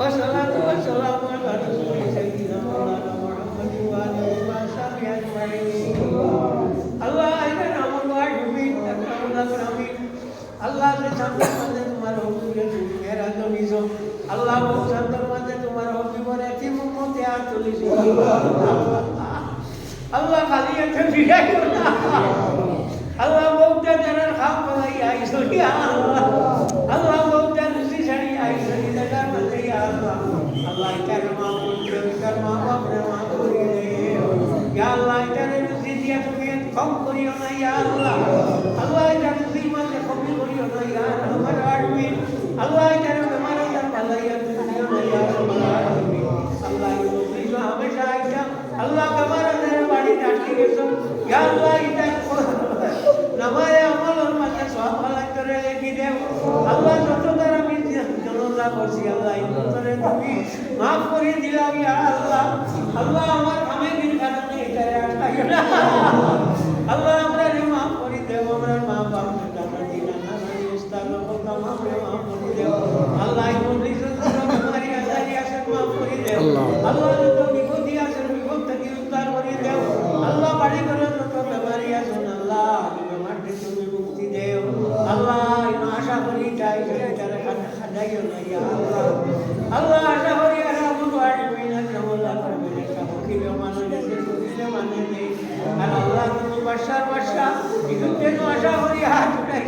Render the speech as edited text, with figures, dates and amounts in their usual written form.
والصلاة والسلام على رسول سيدنا مولانا محمد وآله وصحبه أجمعين আল্লাহ এখানে আমার আমিন আমিন আল্লাহ রে সামনের মাঝে তোমার হুকুমে তুমি মেরা জমিছো আল্লাহ সামনের মাঝে তোমার হুকুমে কি মুমতে আর চলিছো আল্লাহ খালি একটা বিদায় করো আল্লাহ বউটা যারা খাম পালাই আইছো ইয়া আল্লাহ আল্লাহ বউটা রুচি ছাড়ি আইছো জায়গার মাঝে ইয়া আল্লাহ আল্লাহ কারমা কারমা বাপরে মা করিয়ে দে ইয়া আল্লাহ এটারে রুচি দিয়া তুমি কম করিও না ইয়া আল্লাহ আল্লাহ এটা রুচি মাঝে কমি করিও না ইয়া আমার আমিন আল্লাহ এটারে বেমার আর ভালাইয়া দিও না ইয়া আমিন আল্লাহ রুচি হামেশা আইতা আল্লাহ বেমার আর বাড়ি আটকে গেছো ইয়া আল্লাহ এটা নামায়ে আমলের মাঝে সব ভালো করে লেখি দেও আল্লাহ যত দ্বারা আমি জনতা করছি আল্লাহ ইন্তরে তুমি মাফ করে দিলাম ইয়া আল্লাহ আল্লাহ আমার কামে দিন কারণে এটা আটকাইও না আল্লাহ আমরা মাফ করে দেও আমরা মা বাপ জান্নাতি নানানি উস্তাদ লোক মাফ করে দেও আল্লাহ ইমনি তোমারি আজারি আছে মাফ করে দেও আল্লাহ যত বিপদী আছে বিপদ থেকে উদ্ধার করে দেও আল্লাহ বাড়ি করে যত বেমারি আছে আল্লাহ তুমি মুক্তি দেও আল্লাহ আশা করি চাই তারা খাদাইও না ইয়া আল্লাহ আল্লাহ আশা করি আর আবুল আলামিন আল্লাহ করবেন একটা ফকির মানে দেশে সুবিধা মানে নেই আর আল্লাহ তুমি বাদশার বাদশা কিন্তু আশা করি হাত উঠাই